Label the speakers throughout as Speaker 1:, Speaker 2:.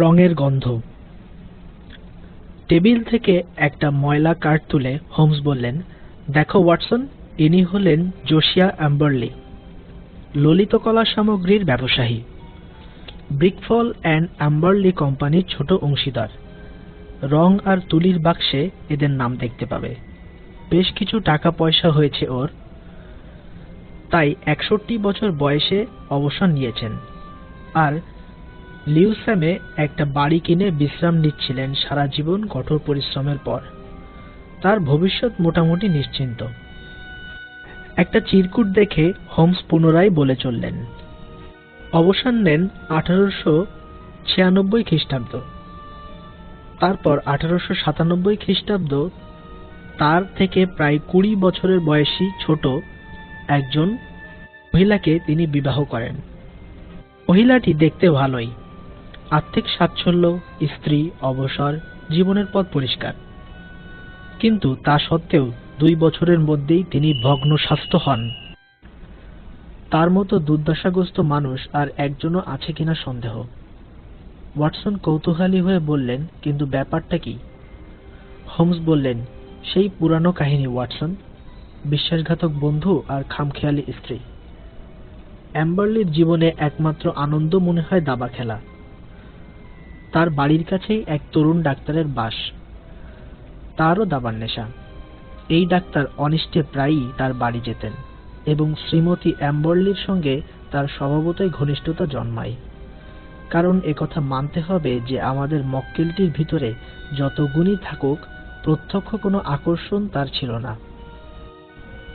Speaker 1: রঙের গন্ধ। টেবিল থেকে একটা ময়লা কার্ড তুলে হোমস বললেন, দেখো ওয়াটসন, ইনি হলেন জোশিয়া অ্যাম্বারলি, ললিতকলা সামগ্রীর ব্যবসায়ী, ব্রিকফল অ্যান্ড অ্যাম্বারলি কোম্পানির ছোট অংশীদার। রং আর তুলির বাক্সে এদের নাম দেখতে পাবে। বেশ কিছু টাকা পয়সা হয়েছে ওর, তাই 61 বছর বয়সে অবসর নিয়েছেন। আর লিউস্যামে একটা বাড়ি কিনে বিশ্রাম নিচ্ছিলেন সারা জীবন কঠোর পরিশ্রমের পর। তার ভবিষ্যৎ মোটামুটি নিশ্চিন্ত। একটা চিরকুট দেখে হোমস পুনরায় বলে চললেন, অবসর নেন 1896 খ্রিস্টাব্দ। তারপর 1897 খ্রিস্টাব্দ তার থেকে প্রায় 20 বছরের বয়সী ছোট একজন মহিলাকে তিনি বিবাহ করেন। মহিলাটি দেখতে ভালোই, আর্থিক সাচ্ছল্য, স্ত্রী, অবসর, জীবনের পথ পরিষ্কার। কিন্তু তা সত্ত্বেও 2 বছরের মধ্যেই তিনি ভগ্ন স্বাস্থ্য হন। তার মতো দুর্দশাগ্রস্ত মানুষ আর একজনও আছে কিনা সন্দেহ। ওয়াটসন কৌতূহলী হয়ে বললেন, কিন্তু ব্যাপারটা কি? হোমস বললেন, সেই পুরানো কাহিনী ওয়াটসন, বিশ্বাসঘাতক বন্ধু আর খামখেয়ালি স্ত্রী। অ্যাম্বারলির জীবনে একমাত্র আনন্দ মনে হয় দাবা খেলা। তার বাড়ির কাছেই এক তরুণ ডাক্তারের বাস, তারও দাবার নেশা। এই ডাক্তার অনিষ্টে প্রায়ই তার বাড়ি যেতেন এবং শ্রীমতী অ্যাম্বারলির সঙ্গে তার স্বভাবতই ঘনিষ্ঠতা জন্মায়। কারণ একথা মানতে হবে যে আমাদের মক্কেলটির ভিতরে যত গুণই থাকুক, প্রত্যক্ষ কোনো আকর্ষণ তার ছিল না।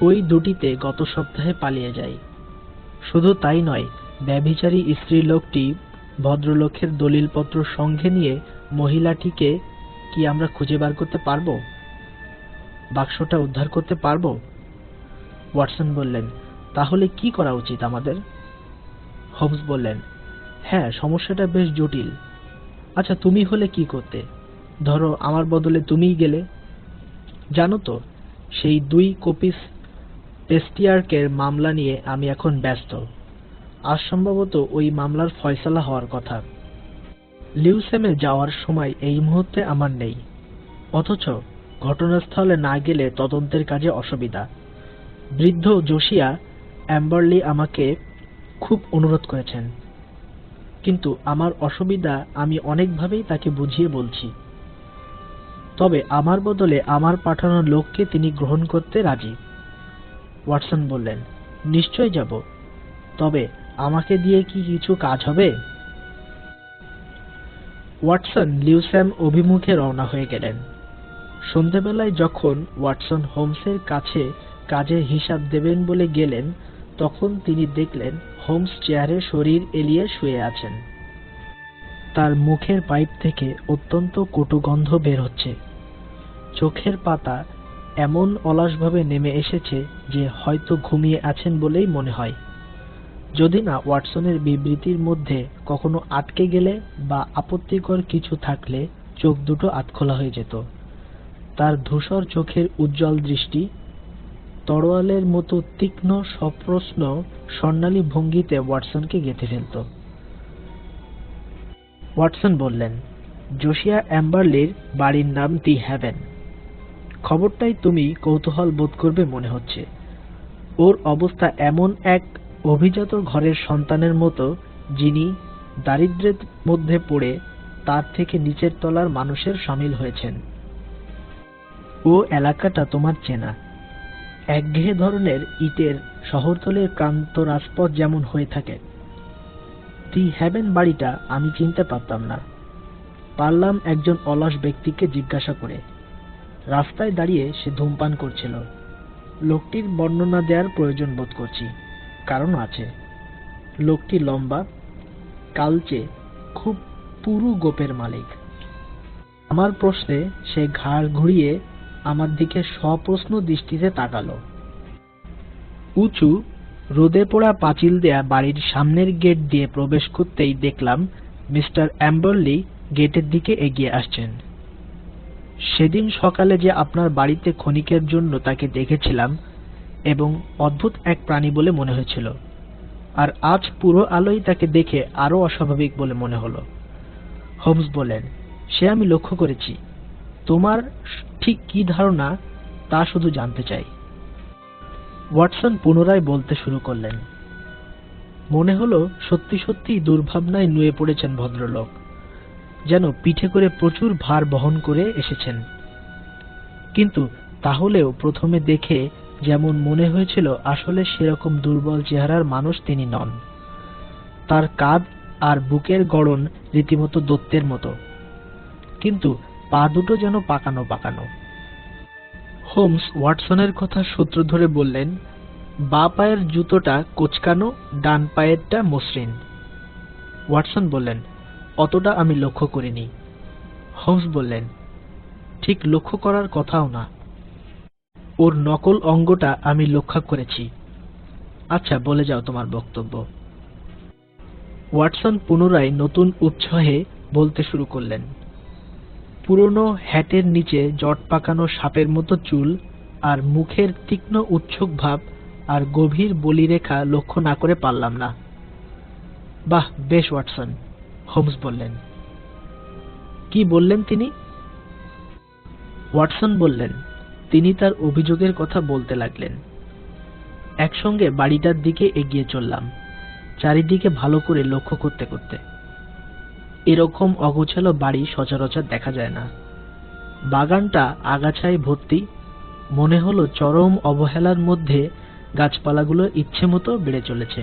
Speaker 1: ওই দুটিতে গত সপ্তাহে পালিয়ে যায়। শুধু তাই নয়, ব্যভিচারী স্ত্রী লোকটি ভদ্রলোকের দলিলপত্র সঙ্গে নিয়ে মহিলাটিকে কি আমরা খুঁজে বার করতে পারব? বাক্সটা উদ্ধার করতে পারব? ওয়াটসন বললেন, তাহলে কি করা উচিত আমাদের? হোমস বললেন, হ্যাঁ, সমস্যাটা বেশ জটিল। আচ্ছা, তুমি হলে কি করতে? ধরো আমার বদলে তুমিই গেলে। জানো তো, সেই 2 কোপিস পেস্টিয়ার্কের মামলা নিয়ে আমি এখন ব্যস্ত। আজ সম্ভবত ওই মামলার ফয়সালা হওয়ার কথা। লিউস্যামে যাওয়ার সময় এই মুহূর্তে আমার নেই, অথচ ঘটনাস্থলে না গেলে তদন্তের কাজে অসুবিধা। বৃদ্ধ জোশিয়া অ্যাম্বারলি আমাকে খুব অনুরোধ করেছেন, কিন্তু আমার অসুবিধা আমি অনেকভাবেই তাকে বুঝিয়ে বলছি। তবে আমার বদলে আমার পাঠানো লোককে তিনি গ্রহণ করতে রাজি। ওয়াটসন বললেন, নিশ্চয় যাব, তবে আমাকে দিয়ে কি কিছু কাজ হবে? ওয়াটসন লিউস্যাম অভিমুখে রওনা হয়ে গেলেন। সন্ধেবেলায় যখন ওয়াটসন হোমসের কাছে কাজের হিসাব দেবেন বলে গেলেন, তখন তিনি দেখলেন হোমস চেয়ারে শরীর এলিয়ে শুয়ে আছেন। তার মুখের পাইপ থেকে অত্যন্ত কটু গন্ধ বের হচ্ছে। চোখের পাতা এমন অলসভাবে নেমে এসেছে যে হয়তো ঘুমিয়ে আছেন বলেই মনে হয়, যদি না ওয়াটসনের বিবৃতির মধ্যে কখনো আটকে গেলে বা আপত্তিকর কিছু থাকলে চোখ দুটো আধখোলা হয়ে যেত। তার ধূসর চোখের উজ্জ্বল দৃষ্টি তরোয়ালের মতো তীক্ষ্ণ সপ্রশ্ন স্বর্ণালী ভঙ্গিতে ওয়াটসনকে গেঁথে ফেলত। ওয়াটসন বললেন, জোশিয়া অ্যাম্বারলির বাড়ির নাম দি হ্যাভেন। খবরটাই তুমি কৌতূহল বোধ করবে মনে হচ্ছে। ওর অবস্থা এমন এক অভিজাত ঘরের সন্তানের মতো, যিনি দারিদ্র্যের মধ্যে পড়ে তার থেকে নিচের তলার মানুষের সামিল হয়েছেন। ও এলাকাটা তোমার চেনা, একঘেয়ে ধরনের ইটের শহরতলির ক্রান্ত রাজপথ যেমন হয়ে থাকে। দি হ্যাভেন বাড়িটা আমি চিনতে পারতাম না। পারলাম একজন অলস ব্যক্তিকে জিজ্ঞাসা করে। রাস্তায় দাঁড়িয়ে সে ধূমপান করছিল। লোকটির বর্ণনা দেওয়ার প্রয়োজন বোধ করছি, কারণ আছে। লোকটি লম্বা, কালচে, খুব পুরু গোপের মালিক। আমার প্রশ্নে সে ঘাড় ঘুরিয়ে আমার দিকে সপ্রশ্ন দৃষ্টিতে তাকালো। উঁচু রোদে পোড়া পাঁচিল দেয়া বাড়ির সামনের গেট দিয়ে প্রবেশ করতেই দেখলাম মিস্টার অ্যাম্বারলি গেটের দিকে এগিয়ে আসছেন। সেদিন সকালে যে আপনার বাড়িতে ক্ষণিকের জন্য তাকে দেখেছিলাম এবং অদ্ভুত এক প্রাণী বলে মনে হয়েছিল, আর আজ পুরো আলোয় তাকে দেখে আরো অস্বাভাবিক বলে মনে হলো। হোমস বললেন, সে আমি লক্ষ্য করেছি। তোমার ঠিক কি ধারণা তা শুধু জানতে চাই। ওয়াটসন পুনরায় বলতে শুরু করলেন। মনে হলো সত্যি সত্যি দুর্ভাবনায় নুয়ে পড়েছেন ভদ্রলোক, যেন পিঠে করে প্রচুর ভার বহন করে এসেছেন। কিন্তু তাহলেও প্রথমে দেখে যেমন মনে হয়েছিল, আসলে সেরকম দুর্বল চেহারার মানুষ তিনি নন। তার কাঁধ আর বুকের গড়ন রীতিমতো দত্তের মতো, কিন্তু পা দুটো যেন পাকানো পাকানো। হোমস ওয়াটসনের কথা সূত্র ধরে বললেন, বাঁ পায়ের জুতোটা কোঁচকানো, ডান পায়েরটা মসৃণ। ওয়াটসন বললেন, অতটা আমি লক্ষ্য করিনি। হোমস বললেন, ঠিক লক্ষ্য করার কথাও না। ওর নকল অঙ্গটা আমি লক্ষ্য করেছি। আচ্ছা, বলে যাও তোমার বক্তব্য। ওয়াটসন পুনরায় নতুন উৎসাহে বলতে শুরু করলেন। পুরনো হ্যাটের নিচে জট পাকানো সাপের মতো চুল, আর মুখের তীক্ষ্ণ উৎসুক ভাব আর গভীর বলিরেখা লক্ষ্য না করে পারলাম না। বাহ, বেশ ওয়াটসন, হোমস বললেন। কি বললেন তিনি? ওয়াটসন বললেন, তিনি তার অভিযোগের কথা বলতে লাগলেন। একসঙ্গে বাড়িটার দিকে এগিয়ে চললাম, চারিদিকে ভালো করে লক্ষ্য করতে করতে। এরকম অগোছালো বাড়ি সচরাচর দেখা যায় না। বাগানটা আগাছায় ভর্তি, মনে হলো চরম অবহেলার মধ্যে গাছপালাগুলো ইচ্ছে মতো বেড়ে চলেছে।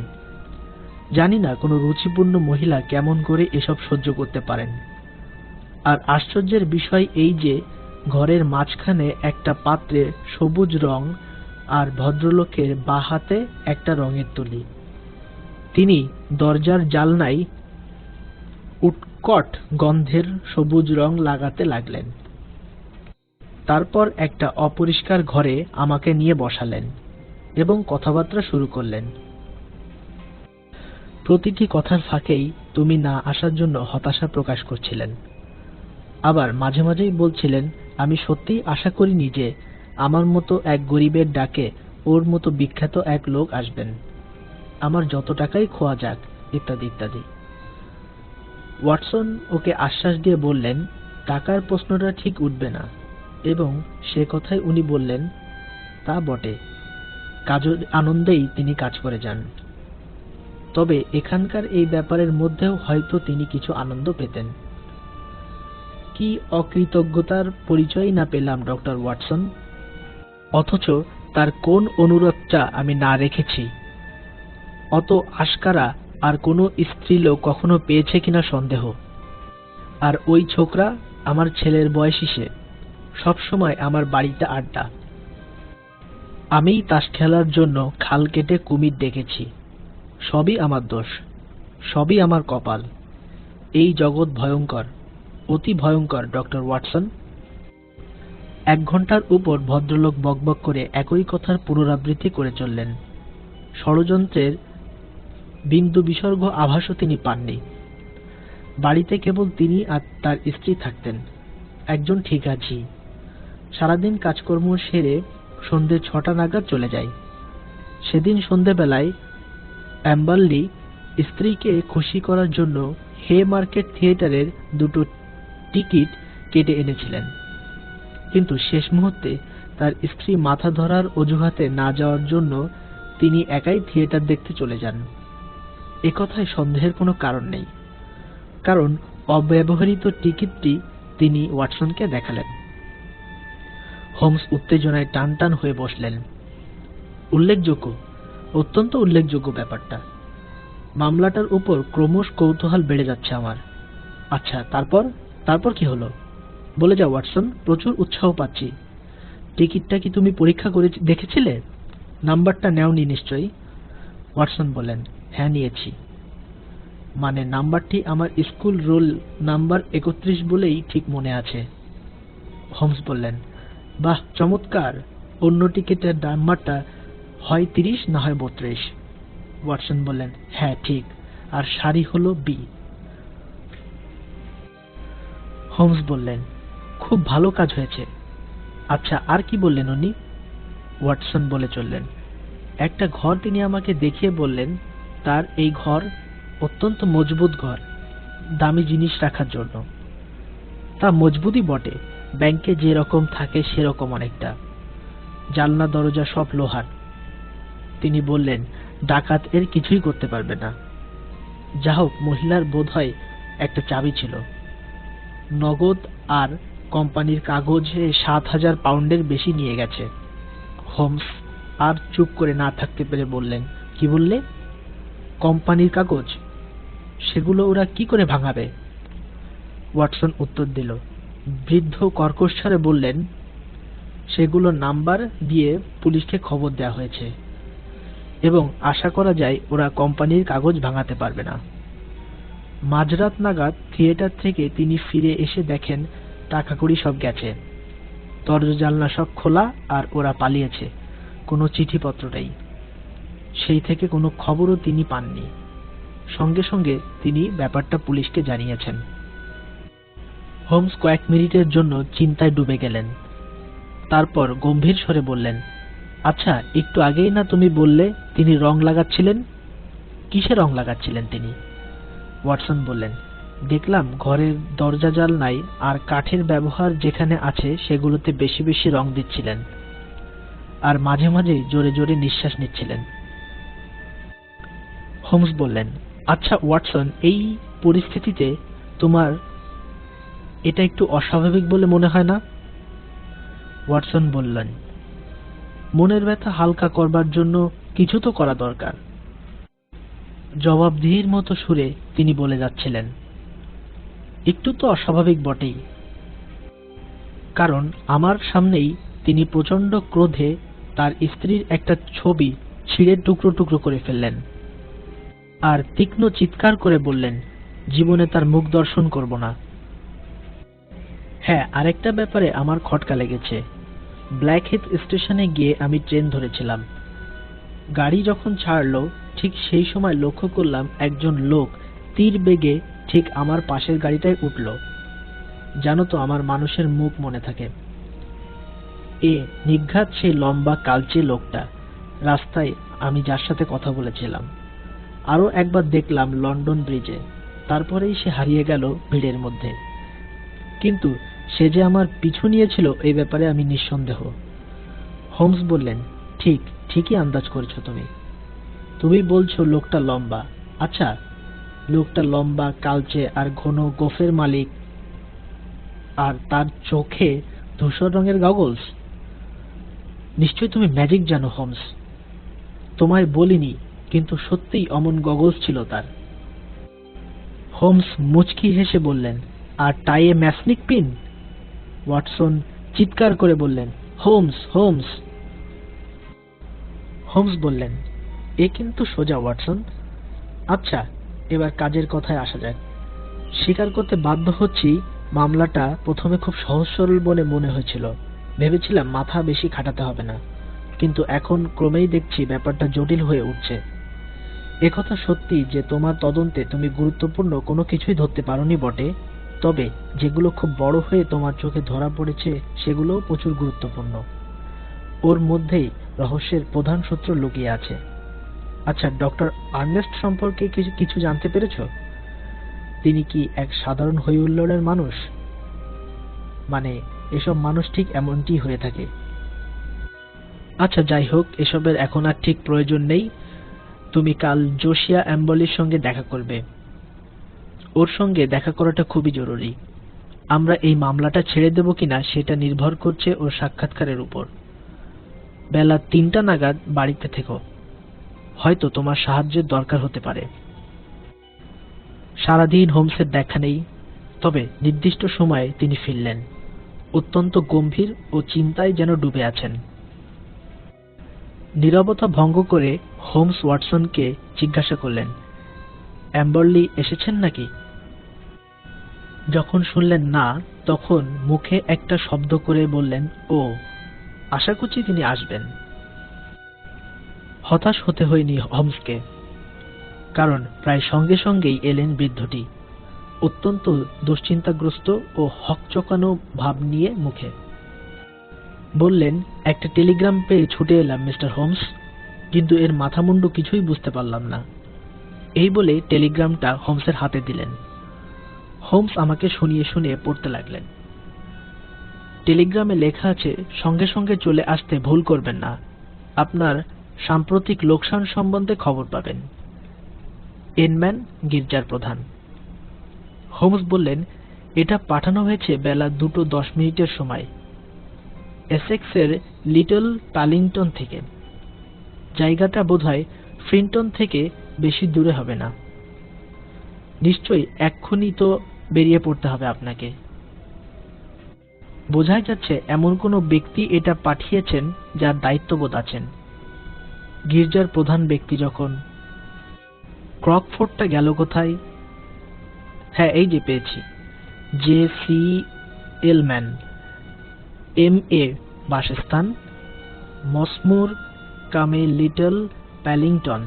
Speaker 1: জানি না কোনো রুচিপূর্ণ মহিলা কেমন করে এসব সহ্য করতে পারেন। আর আশ্চর্যের বিষয় এই যে, ঘরের মাঝখানে একটা পাত্রে সবুজ রং, আর ভদ্রলোকের বাঁ হাতে একটা রঙের তুলি। তিনি দরজার জালনায় উৎকট গন্ধের সবুজ রং লাগাতে লাগলেন। তারপর একটা অপরিষ্কার ঘরে আমাকে নিয়ে বসালেন এবং কথাবার্তা শুরু করলেন। প্রতিটি কথার ফাঁকেই তুমি না আসার জন্য হতাশা প্রকাশ করছিলেন। আবার মাঝে মাঝেই বলছিলেন, আমি সত্যিই আশা করিনি যে আমার মতো এক গরিবের ডাকে ওর মতো বিখ্যাত এক লোক আসবেন। আমার যত টাকাই খোয়া যাক, ইত্যাদি ইত্যাদি। ওয়াটসন ওকে আশ্বাস দিয়ে বললেন, টাকার প্রশ্নটা ঠিক উঠবে না, এবং সে কথায় উনি বললেন, তা বটে, কাজের আনন্দেই তিনি কাজ করে যান। তবে এখানকার এই ব্যাপারের মধ্যেও হয়তো তিনি কিছু আনন্দ পেতেন। কি অকৃতজ্ঞতার পরিচয় না পেলাম ডক্টর ওয়াটসন! অথচ তার কোন অনুরোধটা আমি না রেখেছি, অত আশকারা আর কোনো স্ত্রীলোক কখনো পেয়েছে কিনা সন্দেহ। আর ওই ছোকরা আমার ছেলের বয়সী, সে সবসময় আমার বাড়িতে আড্ডা। আমিই তাস খেলার জন্য খাল কেটে কুমির ডেকেছি। সবই আমার দোষ, সবই আমার কপাল। এই জগৎ ভয়ঙ্কর, অতি ভয়ঙ্কর ডক্টর ওয়াটসন। 1 ঘন্টার উপর ভদ্রলোক বকবক করে একই কথার পুনরাবৃত্তি করে চললেন। ষড়যন্ত্রের বিন্দু বিসর্গ আভাসও তিনি পাননি। বাড়িতে কেবল তিনি আর তার স্ত্রী থাকতেন, একজন ঠিকাছি। সারাদিন কাজকর্ম সেরে সন্ধ্যে 6টা নাগাদ চলে যায়। সেদিন সন্ধ্যেবেলায় অ্যাম্বারলি স্ত্রীকে খুশি করার জন্য হে মার্কেট থিয়েটারের 2টো টিকিট কেটে এনেছিলেন। কিন্তু শেষ মুহূর্তে তার স্ত্রী মাথা ধরার অজুহাতে না যাওয়ার জন্য তিনি একাই থিয়েটার দেখতে চলে যান। একথায় সন্দেহের কোনো কারণ নেই, কারণ অব্যবহৃত টিকিটটি তিনি ওয়াটসনকে দেখালেন। হোমস উত্তেজনায় টান টান হয়ে বসলেন। উল্লেখযোগ্য, অত্যন্ত উল্লেখযোগ্য ব্যাপারটা। মামলাটার উপর ক্রমশ কৌতূহল বেড়ে যাচ্ছে আমার। আচ্ছা, তারপর কি হলো? বলে যাও ওয়াটসন, প্রচুর উৎসাহ পাচ্ছি। টিকিটটা কি তুমি পরীক্ষা করে দেখেছিলে? নাম্বারটা নেওনি নিশ্চয়ই? ওয়াটসন বললেন, হ্যাঁ নিয়েছি। মানে নাম্বারটি আমার স্কুল রোল নাম্বার 31 বলেই ঠিক মনে আছে। হোমস বললেন, বাহ, চমৎকার। অন্য টিকিটের নাম্বারটা হয় 30 না হয় 32। ওয়াটসন বললেন, হ্যাঁ ঠিক, আর সারি হলো বি। হোমস বললেন, খুব ভালো কাজ হয়েছে। আচ্ছা, আর কি বললেন উনি? ওয়াটসন বলে চললেন, একটা ঘর তিনি আমাকে দেখিয়ে বললেন, তার এই ঘর অত্যন্ত মজবুত ঘর, দামি জিনিস রাখার জন্য। তা মজবুতই বটে, ব্যাংকে যে রকম থাকে সেরকম অনেকটা। জানলা দরজা সব লোহার। তিনি বললেন, ডাকাত এর কিছুই করতে পারবে না। যা হোক, মহিলার বোধহয় একটা চাবি ছিল। নগদ আর কোম্পানির কাগজে 7,000 পাউন্ডের বেশি নিয়ে গেছে। হোমস আর চুপ করে না থাকতে পেরে বললেন, কি বললে? কোম্পানির কাগজ? সেগুলো ওরা কি করে ভাঙাবে? ওয়াটসন উত্তর দিল। বৃদ্ধ কর্কশ স্বরে বললেন, সেগুলো নাম্বার দিয়ে পুলিশকে খবর দেওয়া হয়েছে এবং আশা করা যায় ওরা কোম্পানির কাগজ ভাঙাতে পারবে না। মাঝরাত নাগাদ থিয়েটার থেকে তিনি ফিরে এসে দেখেন টাকা কড়ি সব গেছে, দরজা জানলা সব খোলা, আর ওরা পালিয়েছে। কোনো চিঠিপত্র নেই। সেই থেকে কোনো খবরও তিনি পাননি। সঙ্গে সঙ্গে তিনি ব্যাপারটা পুলিশকে জানিয়েছেন। হোমস কয়েক মিনিটের জন্য চিন্তায় ডুবে গেলেন। তারপর গম্ভীর স্বরে বললেন, আচ্ছা, একটু আগেই না তুমি বললে তিনি রং লাগাচ্ছিলেন? কিসে রং লাগাচ্ছিলেন তিনি? ওয়াটসন বললেন, দেখলাম ঘরের দরজা জানলায় আর কাঠের ব্যবহার যেখানে আছে সেগুলোতে বেশি বেশি রং দিচ্ছিলেন, আর মাঝে মাঝে জোরে জোরে নিঃশ্বাস নিচ্ছিলেন। হোমস বললেন, আচ্ছা ওয়াটসন, এই পরিস্থিতিতে তোমার এটা একটু অস্বাভাবিক বলে মনে হয় না? ওয়াটসন বললেন, মনের ব্যথা হালকা করবার জন্য কিছু তো করা দরকার। জবাবদিহির মতো সুরে তিনি বলে যাচ্ছিলেন, একটু তো অস্বাভাবিক বটেই, কারণ আমার সামনেই তিনি প্রচন্ড ক্রোধে তার স্ত্রীর একটা ছবি ছিঁড়ে টুকরো টুকরো করে ফেললেন আর তীক্ষ্ণ চিৎকার করে বললেন, জীবনে তার মুখ দর্শন করব না। হ্যাঁ, আরেকটা ব্যাপারে আমার খটকা লেগেছে। ব্ল্যাকহিথ স্টেশনে গিয়ে আমি ট্রেন ধরেছিলাম। গাড়ি যখন ছাড়লো ঠিক সেই সময় লক্ষ্য করলাম একজন লোক তীর বেগে ঠিক আমার পাশের গাড়িটায় উঠল। জানো তো, আমার মানুষের মুখ মনে থাকে। নিঘাত সেই লম্বা কালচে লোকটা, রাস্তায় আমি যার সাথে কথা বলেছিলাম। আরো একবার দেখলাম লন্ডন ব্রিজে, তারপরেই সে হারিয়ে গেল ভিড়ের মধ্যে। কিন্তু সে যে আমার পিছু নিয়েছিল এই ব্যাপারে আমি নিঃসন্দেহ। হোমস বললেন, ঠিকই আন্দাজ করেছো তুমি। তুমি বলছো লোকটা লম্বা। আচ্ছা, লোকটা লম্বা, কালচে আর ঘন গোফের মালিক, আর তার চোখে ধূসর রঙের গগলস। নিশ্চয়ই তুমি ম্যাজিক জানো হোমস। তোমায় বলিনি, কিন্তু সত্যিই অমন গগলস ছিল তার। হোমস মুচকি হেসে বললেন, আর টাইয়ে ম্যাসনিক পিন? ওয়াটসন চিৎকার করে বললেন, হোমস, হোমস! হোমস বললেন, এ কিন্তু সোজা ওয়াটসন। আচ্ছা, এবার কাজের কথায় আসা যাক। স্বীকার করতে বাধ্য হচ্ছি, মামলাটা প্রথমে খুব সহজ সরল বলে মনে হয়েছিল। ভেবেছিলাম মাথা বেশি খাটাতে হবে না, কিন্তু এখন ক্রমেই দেখছি ব্যাপারটা জটিল হয়ে উঠছে। একথা সত্যি যে তোমার তদন্তে তুমি গুরুত্বপূর্ণ কোনো কিছুই ধরতে পারোনি বটে, তবে যেগুলো খুব বড় হয়ে তোমার চোখে ধরা পড়েছে সেগুলোও প্রচুর গুরুত্বপূর্ণ। ওর মধ্যেই রহস্যের প্রধান সূত্র লুকিয়ে আছে। আচ্ছা, ডক্টর আর্নেস্ট সম্পর্কে কিছু জানতে পেরেছ? তিনি কি এক সাধারণ হইহুল্লোড়ের মানুষ? মানে, এসব মানুষ ঠিক এমনটি হয়ে থাকে। আচ্ছা, যাই হোক, এসবের এখন আর ঠিক প্রয়োজন নেই। তুমি কাল জোশিয়া অ্যাম্বলির সঙ্গে দেখা করবে। ওর সঙ্গে দেখা করাটা খুবই জরুরি। আমরা এই মামলাটা ছেড়ে দেব কিনা সেটা নির্ভর করছে ওর সাক্ষাৎকারের উপর। বেলা 3টা নাগাদ বাড়িতে থেকো, হয়তো তোমার সাহায্যের দরকার হতে পারে। সারাদিন হোমসের দেখা নেই, তবে নির্দিষ্ট সময়ে তিনি ফিরলেন, অত্যন্ত গম্ভীর ও চিন্তায় যেন ডুবে আছেন। নীরবতা ভঙ্গ করে হোমস ওয়াটসনকে জিজ্ঞাসা করলেন, অ্যাম্বরলি এসেছেন নাকি? যখন শুনলেন না, তখন মুখে একটা শব্দ করে বললেন, ও, আশা করছি তিনি আসবেন। হতাশ হতে হয়নি হোমসকে, কারণ প্রায় সঙ্গে সঙ্গেই এলেন বৃদ্ধটি, অত্যন্ত দুশ্চিন্তাগ্রস্ত ও হকচকানো ভাব নিয়ে মুখে। বললেন, একটা টেলিগ্রাম পেয়ে ছুটে এলাম মিস্টার হোমস, কিন্তু এর মাথামুন্ডু কিছুই বুঝতে পারলাম না। এই বলে টেলিগ্রামটা হোমসের হাতে দিলেন। হোমস আমাকে শুনিয়ে শুনিয়ে পড়তে লাগলেন। টেলিগ্রামে লেখা আছে, সঙ্গে সঙ্গে চলে আসতে ভুল করবেন না, আপনার সাম্প্রতিক লোকসান সম্বন্ধে খবর পাবেন। এনম্যান, গির্জার প্রধান। হোমস বললেন, এটা পাঠানো হয়েছে বেলা 2:10 সময়, এসেক্সের লিটল প্যালিংটন থেকে। জায়গাটা বোধহয় ফ্রিন্টন থেকে বেশি দূরে হবে না। নিশ্চয়ই এক্ষুনি তো বেরিয়ে পড়তে হবে আপনাকে। বোঝাই যাচ্ছে এমন কোনো ব্যক্তি এটা পাঠিয়েছেন যার দায়িত্ববোধ আছেন। গির্জার প্রধান ব্যক্তি যখন। ক্রকফোর্ডটা গেল কোথায়? হ্যাঁ, এই যে পেয়েছি। J.C. এলম্যান, M.A. বাসস্থান মসমুর কামে লিটল প্যালিংটন।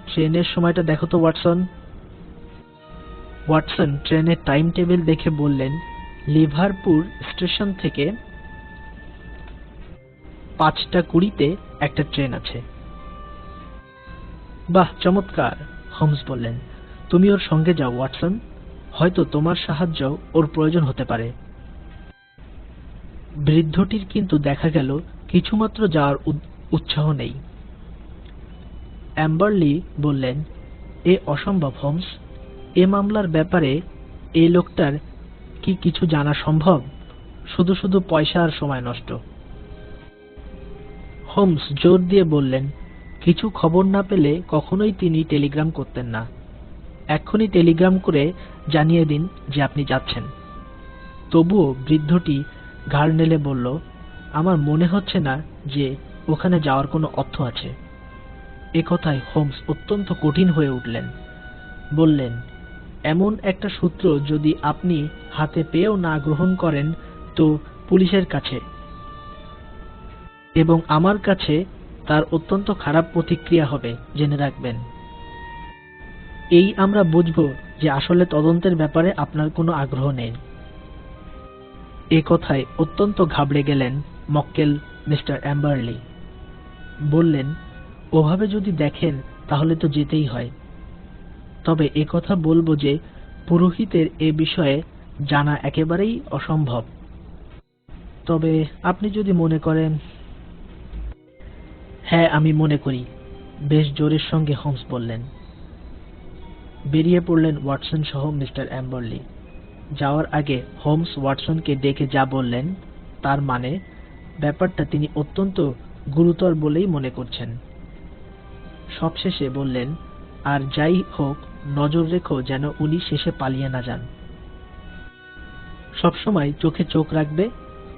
Speaker 1: ট্রেনের সময়টা দেখো তো ওয়াটসন। ওয়াটসন ট্রেনের টাইম টেবিল দেখে বললেন, লিভারপুল স্টেশন থেকে 5:20 একটা ট্রেন আছে। বাহ, চমৎকার, হোমস বললেন। তুমি ওর সঙ্গে যাও ওয়াটসন, হয়তো তোমার সাহায্য ওর প্রয়োজন হতে পারে। বৃদ্ধটির কিন্তু দেখা গেল কিছুমাত্র যাওয়ার উৎসাহ নেই। অ্যাম্বারলি বললেন, এ অসম্ভব হোমস, এ মামলার ব্যাপারে এই লোকটার কি কিছু জানা সম্ভব? শুধু শুধু পয়সা আর সময় নষ্ট। হোমস জোর দিয়ে বললেন, কিছু খবর না পেলে কখনোই তিনি টেলিগ্রাম করতেন না। এক্ষুনি টেলিগ্রাম করে জানিয়ে দিন যে আপনি যাচ্ছেন। তবুও বৃদ্ধটি ঘাড় নেড়ে বলল, আমার মনে হচ্ছে না যে ওখানে যাওয়ার কোনো অর্থ আছে। এ কথায় হোমস অত্যন্ত কঠিন হয়ে উঠলেন। বললেন, এমন একটা সূত্র যদি আপনি হাতে পেয়েও না গ্রহণ করেন তো পুলিশের কাছে এবং আমার কাছে তার অত্যন্ত খারাপ প্রতিক্রিয়া হবে, জেনে রাখবেন। এই আমরা বুঝব যে আসলে তদন্তের ব্যাপারে আপনার কোনো আগ্রহ নেই। এ কথায় অত্যন্ত ঘাবড়ে গেলেন মক্কেল মিস্টার অ্যাম্বারলি। বললেন, ওভাবে যদি দেখেন তাহলে তো যেতেই হয়। তবে এ কথা বলবো যে পুরোহিতের এ বিষয়ে জানা একেবারেই অসম্ভব। তবে আপনি যদি মনে করেন। হ্যাঁ, আমি মনে করি, বেশ জোরের সঙ্গে হোমস বললেন। বেরিয়ে পড়লেন ওয়াটসন সহ মিস্টার অ্যাম্বারলি। যাওয়ার আগে হোমস ওয়াটসনকে ডেকে যা বললেন তার মানে ব্যাপারটা তিনি অত্যন্ত গুরুতর বলেই মনে করছেন। সবশেষে বললেন, আর যাই হোক নজর রেখো যেন উনি শেষে পালিয়ে না যান। সবসময় চোখে চোখ রাখবে,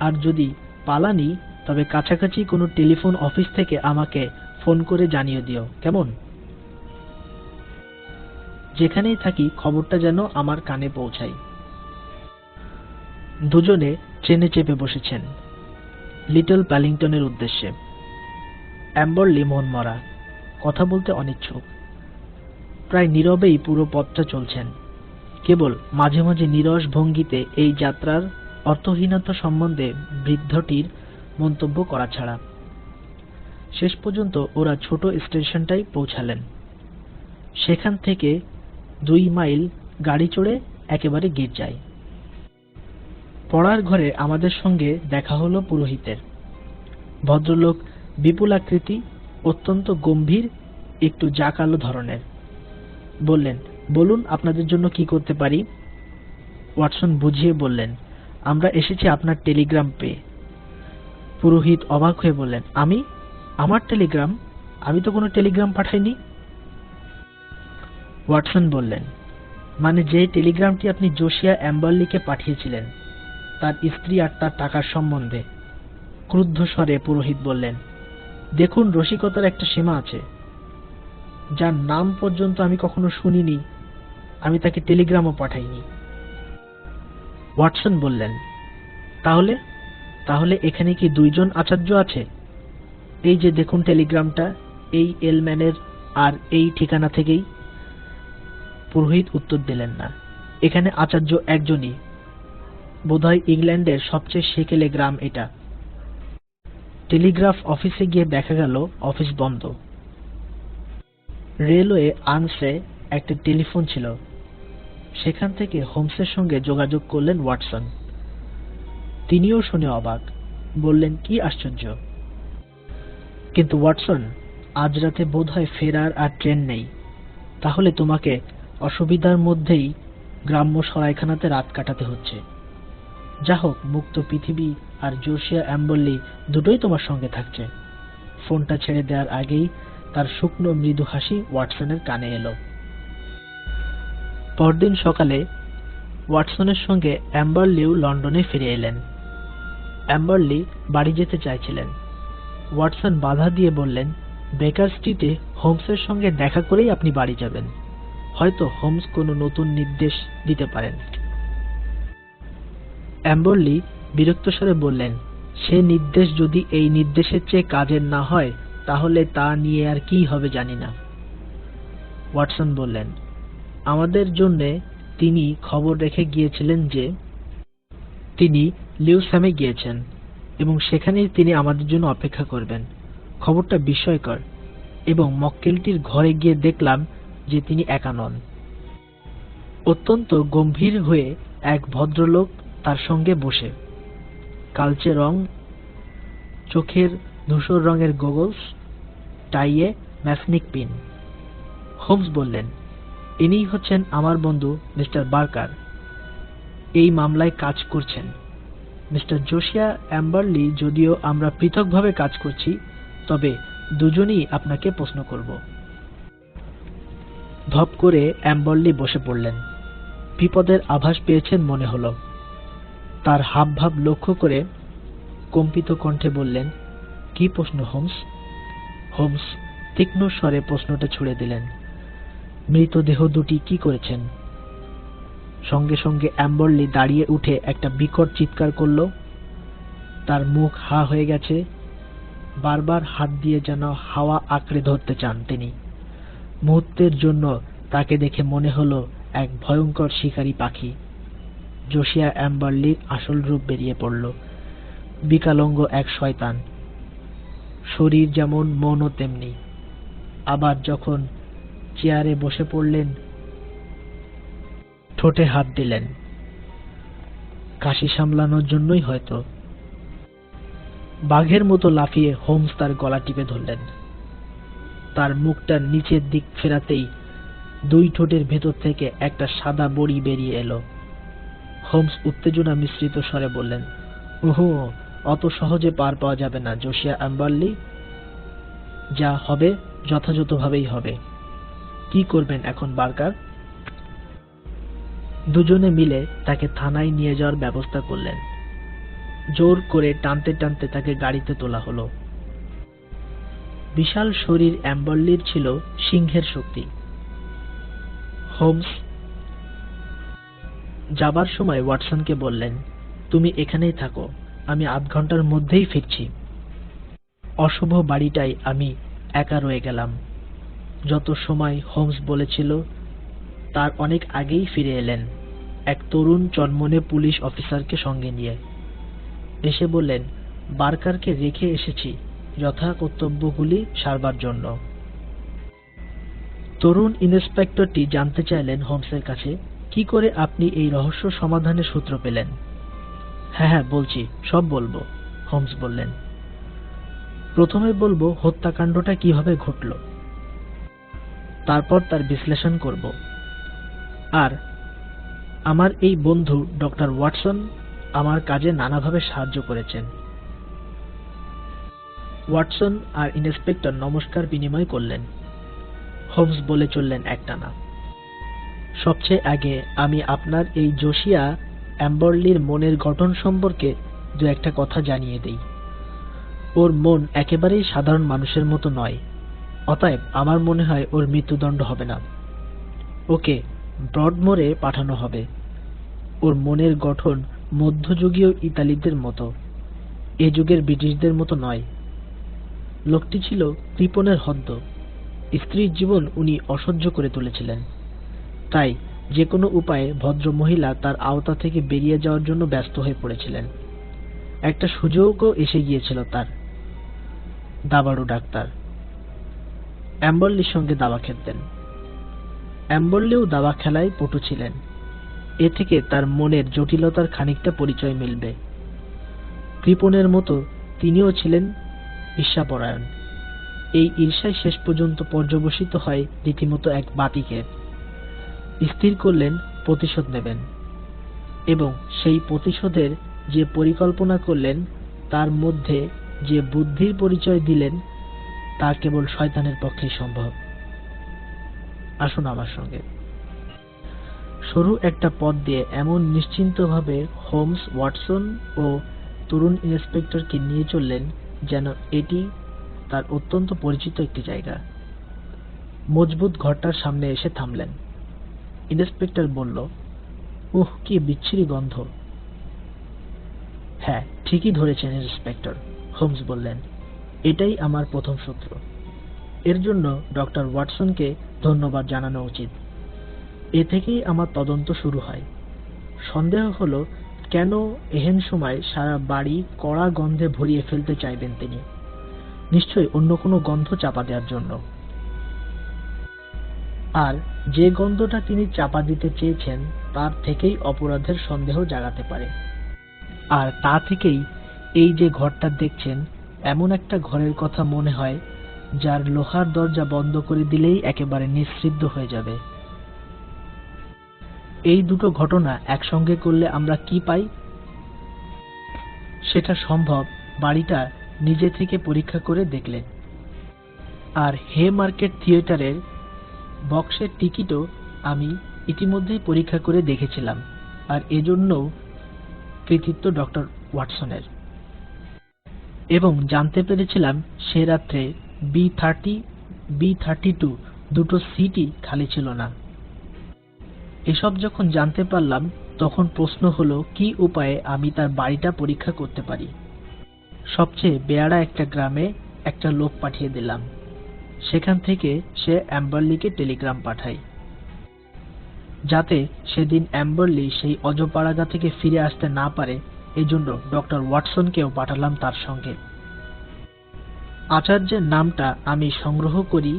Speaker 1: আর যদি পালানি তবে কাছাকাছি কোনো টেলিফোন অফিস থেকে আমাকে ফোন করে জানিয়ে দিও, কেমন? যেখানেই থাকি খবরটা যেন আমার কানে পৌঁছায়। দুজনে ট্রেনে চেপে বসেছেন লিটল প্যালিংটনের উদ্দেশ্যে। অ্যাম্বারলি মনমরা, কথা বলতে অনিচ্ছুক। প্রায় নীরবেই পুরো পথটা চলছেন, কেবল মাঝে মাঝে নীরস ভঙ্গিতে এই যাত্রার অর্থহীনতা সম্বন্ধে বৃদ্ধটির মন্তব্য করা ছাড়া। শেষ পর্যন্ত ওরা ছোট স্টেশনটায় পৌঁছালেন। সেখান থেকে 2 মাইল গাড়ি চড়ে একেবারে গির্জায়। পড়ার ঘরে আমাদের সঙ্গে দেখা হলো পুরোহিতের। ভদ্রলোক বিপুলাকৃতি, অত্যন্ত গম্ভীর, একটু জাঁকালো ধরনের। বললেন, বলুন আপনাদের জন্য কি করতে পারি? ওয়াটসন বুঝিয়ে বললেন, আমরা এসেছি আপনার টেলিগ্রাম পেয়ে। পুরোহিত অবাক হয়ে বললেন, আমার টেলিগ্রাম? আমি তো কোনো টেলিগ্রাম পাঠাইনি। ওয়াটসন বললেন, মানে যে টেলিগ্রামটি আপনি জোসিয়া অ্যাম্বারলিকে পাঠিয়েছিলেন তার স্ত্রী আর তার টাকার সম্বন্ধে। ক্রুদ্ধ স্বরে পুরোহিত বললেন, দেখুন, রসিকতার একটা সীমা আছে। যার নাম পর্যন্ত আমি কখনো শুনিনি আমি তাকে টেলিগ্রামও পাঠাইনি। ওয়াটসন বললেন, তাহলে এখানে কি 2 জন আচার্য আছে? এই যে দেখুন টেলিগ্রামটা, এই এলম্যানের আর এই ঠিকানা থেকেই। পুরোহিত উত্তর দিলেন না। এখানে আচার্য একজনই, বোধহয় ইংল্যান্ডের সবচেয়ে সেকেলে গ্রাম এটা। টেলিগ্রাফ অফিসে গিয়ে দেখা গেল অফিস বন্ধ। রেলওয়ে আর্মসে একটা টেলিফোন ছিল, সেখান থেকে হোমসের সঙ্গে যোগাযোগ করলেন ওয়াটসন। তিনিও শুনে অবাক, বললেন, কি আশ্চর্য! কিন্তু ওয়াটসন, আজ রাতে বোধহয় ফেরার আর ট্রেন নেই। তাহলে তোমাকে অসুবিধার মধ্যেই গ্রাম্য সরাইখানাতে রাত কাটাতে হচ্ছে। যা হোক, মুক্ত পৃথিবী আর জোসিয়া অ্যাম্বরলি দুটোই তোমার সঙ্গে থাকছে। ফোনটা ছেড়ে দেওয়ার আগেই তার শুকনো মৃদু হাসি ওয়াটসনের কানে এলো। পরদিন সকালে ওয়াটসনের সঙ্গে অ্যাম্বরলিও লন্ডনে ফিরে এলেন। অ্যাম্বরলি বাড়ি যেতে চাইছিলেন। ওয়াটসন বাধা দিয়ে বললেন, বেকার স্ট্রিটে হোমসের সঙ্গে দেখা করেই আপনি বাড়ি যাবেন। হয়তো হোমস কোনো নতুন নির্দেশ দিতে পারেন। অ্যাম্বরলি বিরক্ত স্বরে বললেন, সে নির্দেশ যদি এই নির্দেশের চেয়ে কাজের না হয়, তাহলে তা নিয়ে আর কি হবে জানি না। ওয়াটসন বললেন, আমাদের জন্যে তিনি খবর রেখে গিয়েছিলেন যে তিনি লিউস্যামে গিয়েছেন এবং সেখানেই তিনি আমাদের জন্য অপেক্ষা করবেন। খবরটা বিস্ময়কর, এবং মক্কেলটির ঘরে গিয়ে দেখলাম যে তিনি একা নন। অত্যন্ত গম্ভীর হয়ে এক ভদ্রলোক তার সঙ্গে বসে, কালচে রং, চোখের ধূসর রঙের গগলস, টাইয়ে ম্যাসনিক পিন। হোমস বললেন, ইনিই হচ্ছেন আমার বন্ধু মিস্টার বার্কার। এই মামলায় কাজ করছেন। মিস্টার জোসিয়া অ্যাম্বরলি, যদিও আমরা পৃথকভাবে কাজ করছি, তবে দুজনেই আপনাকে প্রশ্ন করব। ধপ করে অ্যাম্বরলি বসে পড়লেন। বিপদের আভাস পেয়েছেন মনে হলো। তার হাবভাব লক্ষ্য করে কম্পিত কণ্ঠে বললেন, কি প্রশ্ন হোমস? হোমস তীক্ষ্ণ স্বরে প্রশ্নটা ছুড়ে দিলেন, মৃতদেহ দুটি কি করেছেন? সঙ্গে সঙ্গে অ্যাম্বরলি দাঁড়িয়ে উঠে একটা বিকট চিৎকার করল। তার মুখ হা হয়ে গেছে। বারবার হাত দিয়ে যেন হাওয়া আঁকড়ে ধরতে চান তিনি। মুহূর্তের জন্য তাকে দেখে মনে হলো এক ভয়ঙ্কর শিকারী পাখি। জোসিয়া অ্যাম্বরলির আসল রূপ বেরিয়ে পড়ল। বিকলাঙ্গ এক শয়তান। শরীর যেমন, মনও তেমনি। আবার যখন চেয়ারে বসে পড়লেন, ঠোঁটে হাত দিলেন। কাশি সামলানোর জন্যই হয়তো। বাঘের মতো লাফিয়ে হোমস তার গলা টিপে ধরলেন। তার মুখটা নিচের দিক ফেরাতেই দুই ঠোঁটের ভেতর থেকে একটা সাদা বড়ি বেরিয়ে এলো। হোমস উত্তেজনা মিশ্রিত স্বরে বললেন, উহু, অত সহজে পার পাওয়া যাবে না জোসিয়া অ্যাম্বরলি। যা হবে যথাযথভাবেই হবে। কি করবেন এখন বার্কার? দুজনে মিলে তাকে থানায় নিয়ে যাওয়ার ব্যবস্থা করলেন। জোর করে টানতে টানতে তাকে গাড়িতে তোলা হলো। বিশাল শরীর অ্যাম্বরলির ছিল সিংহের শক্তি। হোমস যাবার সময় ওয়াটসনকে বললেন, তুমি এখানেই থাকো, আমি আধ ঘন্টার মধ্যেই ফিরছি। অশুভ বাড়িটাই আমি একা রয়ে গেলাম। যত সময় হোমস বলেছিল তার অনেক আগেই ফিরে এলেন এক তরুণ চনমনে পুলিশ অফিসারকে সঙ্গে নিয়ে। এসে বললেন, বার্কারকে রেখে এসেছি যথা কর্তব্যগুলি সারবার জন্য। তরুণ ইন্সপেক্টরটি জানতে চাইলেন হোমসের কাছে, কি করে আপনি এই রহস্য সমাধানের সূত্র পেলেন? হ্যাঁ হ্যাঁ বলছি, সব বলবো, হোমস বললেন। প্রথমে বলবো হত্যাকাণ্ডটা কিভাবে ঘটল, তারপর তার বিশ্লেষণ করব। আর আমার এই বন্ধু ডক্টর ওয়াটসন আমার কাজে নানাভাবে সাহায্য করেছেন। ওয়াটসন আর ইন্সপেক্টর নমস্কার বিনিময় করলেন। হোমস বলে চললেন একটানা, সবচেয়ে আগে আমি আপনার এই জোসিয়া অ্যাম্বরলির মনের গঠন সম্পর্কে দু একটা কথা জানিয়ে দেই। ওর মন একেবারেই সাধারণ মানুষের মতো নয়, অতএব আমার মনে হয় ওর মৃত্যুদণ্ড হবে না। ওকে ব্রডমোরে পাঠানো হবে। ওর মনের গঠন মধ্যযুগীয় ইতালিদের মতো, এ যুগের ব্রিটিশদের মতো নয়। লোকটি ছিল কৃপণের হদ্দ। স্ত্রীর জীবন উনি অসহ্য করে তুলেছিলেন। তাই যে কোনো উপায়ে ভদ্র মহিলা তার আওতা থেকে বেরিয়ে যাওয়ার জন্য ব্যস্ত হয়ে পড়েছিলেন। একটা সুযোগও এসে গিয়েছিল তার। দাবাড়ু ডাক্তার অ্যাম্বরলির সঙ্গে দাবা খেলতেন। অ্যাম্বরলিও দাবা খেলায় পটু ছিলেন। এ থেকে তার মনের জটিলতার খানিকটা পরিচয় মিলবে। কৃপণের মতো তিনিও ছিলেন ঈর্ষাপরায়ণ। এই ঈর্ষায় শেষ পর্যন্ত পর্যবসিত হয় রীতিমতো এক বাতিকে। স্থির করলেন প্রতিশোধ নেবেন, এবং সেই প্রতিশোধের যে পরিকল্পনা করলেন, তার মধ্যে যে বুদ্ধির পরিচয় দিলেন, তা কেবল শয়তানের পক্ষেই সম্ভব। আসুন আমার সঙ্গে। সরু একটা পথ দিয়ে এমন নিশ্চিন্তভাবে হোমস ওয়াটসন ও তরুণ ইন্সপেক্টরকে নিয়ে চললেন যেন এটি তার অত্যন্ত পরিচিত একটি জায়গা। মজবুত ঘরটার সামনে এসে থামলেন। ইন্সপেক্টর বলল, উহ, কি বিচ্ছিরি গন্ধ। হ্যাঁ, ঠিকই ধরেছেন ইন্সপেক্টর, হোমস বললেন। এটাই আমার প্রথম সূত্র। এর জন্য ডক্টর ওয়াটসনকে ধন্যবাদ জানানো উচিত। এ থেকেই আমার তদন্ত শুরু হয়। সন্দেহ হলো কেন এহেন সময় সারা বাড়ি কড়া গন্ধে ভরিয়ে ফেলতে চাইবেন তিনি। নিশ্চয়ই অন্য কোনো গন্ধ চাপা দেওয়ার জন্য। আর যে গন্ধটা তিনি চাপা দিতে চেয়েছেন, তার থেকেই অপরাধের সন্দেহ জাগাতে পারে। আর তা থেকেই এই যে ঘরটা দেখছেন, এমন একটা ঘরের কথা মনে হয় যার লোহার দরজা বন্ধ করে দিলেই একেবারে নিঃশব্দ হয়ে যাবে। এই দুটো ঘটনা একসঙ্গে করলে আমরা কি পাই? সেটা সম্ভব বাড়িটা নিজে থেকে পরীক্ষা করে দেখলেন। আর হে মার্কেট থিয়েটারের বক্সের টিকিটও আমি ইতিমধ্যেই পরীক্ষা করে দেখেছিলাম, আর এজন্যও কৃতিত্ব ডক্টর ওয়াটসনের। এবং জানতে পেরেছিলাম সে রাত্রে B30, B32 দুটো সিটই খালি ছিল না। এসব যখন জানতে পারলাম, তখন প্রশ্ন হলো কি উপায়ে আমি তার বাড়িটা পরীক্ষা করতে পারি। সবচেয়ে বেয়াড়া একটা গ্রামে একটা লোক পাঠিয়ে দিলাম। সেখান থেকে সে অ্যাম্বারলিকে টেলিগ্রাম পাঠায়, যাতে সেদিন অ্যাম্বারলি সেই অজপাড়াগা থেকে ফিরে আসতে না পারে। এজন্য ডক্টর ওয়াটসনকেও পাঠালাম তার সঙ্গে। আচার্যের নামটা আমি সংগ্রহ করি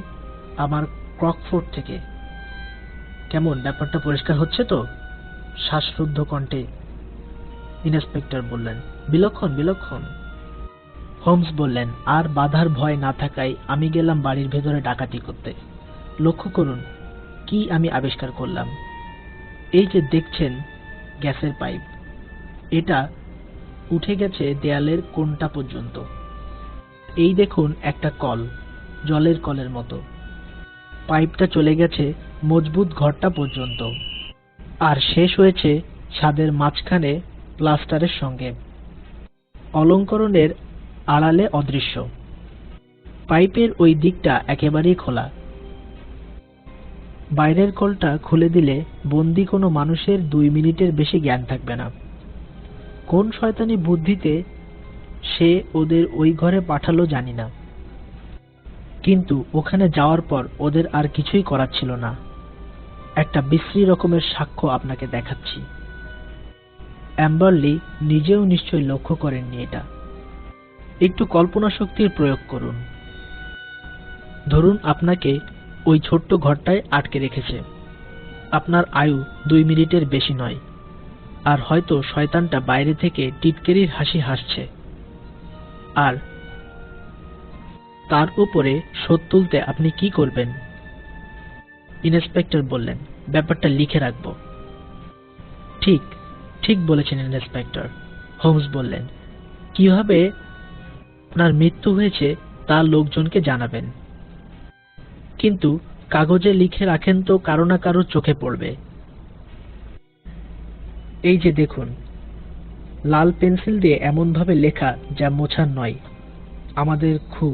Speaker 1: আমার ক্রকফোর্ড থেকে। কেমন, ব্যাপারটা পরিষ্কার হচ্ছে তো? শ্বাসরুদ্ধ কণ্ঠে ইন্সপেক্টর বললেন। বিলক্ষণ, বিলক্ষণ। হোমস বললেন, আর বাধার ভয় না থাকায় আমি গেলাম বাড়ির ভেতরে ডাকাতি করতে। লক্ষ্য করুন কি আমি আবিষ্কার করলাম। এই যে দেখছেন গ্যাসের পাইপ, এটা উঠে গেছে দেয়ালের কোণটা পর্যন্ত। এই দেখুন একটা কল, জলের কলের মতো। পাইপটা চলে গেছে মজবুত ঘরটা পর্যন্ত, আর শেষ হয়েছে ছাদের মাঝখানে প্লাস্টারের সঙ্গে। অলঙ্করণের আড়ালে অদৃশ্য। পাইপের ওই দিকটা একেবারেই খোলা। বাইরের কলটা খুলে দিলে বন্দি কোনো মানুষের 2 মিনিটের বেশি জ্ঞান থাকবে না। কোন শয়তানি বুদ্ধিতে সে ওদের ওই ঘরে পাঠালো জানি না, কিন্তু ওখানে যাওয়ার পর ওদের আর কিছুই করার ছিল না। একটা বিশ্রী রকমের সাক্ষ্য আপনাকে দেখাচ্ছি। অ্যাম্বারলি নিজেও নিশ্চয়ই লক্ষ্য করেননি এটা। একটু কল্পনা শক্তির প্রয়োগ করুন। ধরুন আপনাকে ওই ছোট্ট ঘরটায় আটকে রেখেছে। আপনার আয়ু 2 মিনিটের বেশি নয়, আর হয়তো শয়তানটা বাইরে থেকে টিটকেরির হাসি হাসছে। আর তার উপরে শোধ তুলতে আপনি কি করবেন? ইন্সপেক্টর বললেন, ব্যাপারটা লিখে রাখব। ঠিক ঠিক বলেছেন ইন্সপেক্টর, হোমস বললেন। কিভাবে আপনার মৃত্যু হয়েছে তা লোকজনকে জানাবেন, কিন্তু কাগজে লিখে রাখেন তো কারো না কারো চোখে পড়বে। এই যে দেখুন, লাল পেন্সিল দিয়ে এমনভাবে লেখা যা মোছার নয়, আমাদের খু।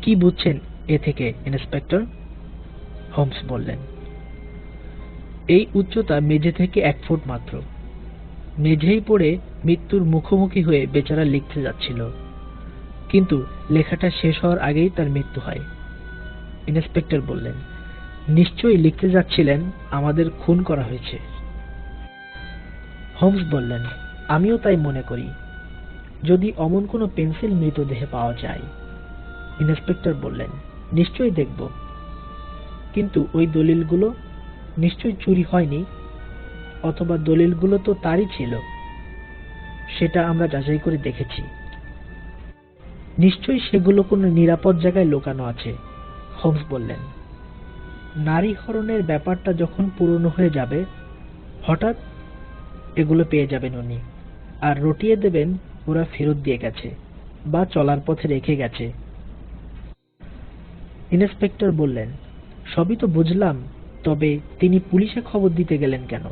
Speaker 1: কি বুঝছেন এ থেকে ইন্সপেক্টর? হোমস বললেন। এই উচ্চতা মেঝে থেকে 1 ফুট মাত্র। মেঝেই পড়ে মৃত্যুর মুখোমুখি হয়ে বেচারা লিখতে যাচ্ছিল, কিন্তু লেখাটা শেষ হওয়ার আগেই তার মৃত্যু হয়। ইন্সপেক্টর বললেন, নিশ্চয়ই লিখতে যাচ্ছিলেন আমাদের খুন করা হয়েছে। হোমস বললেন, আমিও তাই মনে করি, যদি অমন কোনো পেন্সিল মৃতদেহে পাওয়া যায়। ইন্সপেক্টর বললেন, নিশ্চয়ই দেখব, কিন্তু ওই দলিলগুলো নিশ্চয়ই চুরি হয়নি। অথবা দলিলগুলো তো তারই ছিল, সেটা আমরা যাচাই করে দেখেছি। নিশ্চয়ই সেগুলো কোনো নিরাপদ জায়গায় লুকানো আছে, হোমস বললেন। নারী হরণের ব্যাপারটা যখন পুরনো হয়ে যাবে, হঠাৎ এগুলো পেয়ে যাবেন উনি, আর রটিয়ে দেবেন ওরা ফেরত দিয়ে গেছে বা চলার পথে রেখে গেছে। ইন্সপেক্টর বললেন, সবই তো বুঝলাম, তবে তিনি পুলিশে খবর দিতে গেলেন কেন?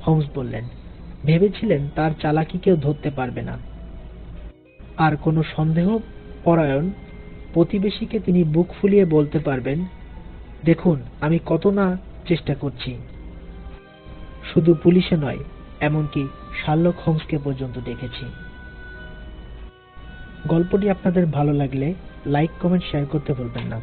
Speaker 1: হোমস বললেন, ভেবেছিলেন তার চালাকি কেউ ধরতে পারবে না, আর কোনো সন্দেহ পরায়ণ প্রতিবেশীকে তিনি বুক ফুলিয়ে বলতে পারবেন, দেখুন আমি কত না চেষ্টা করছি। শুধু পুলিশে নয়, এমনকি শার্লক হোমসকে পর্যন্ত দেখেছি। গল্পটি আপনাদের ভালো লাগলে লাইক, কমেন্ট, শেয়ার করতে ভুলবেন না।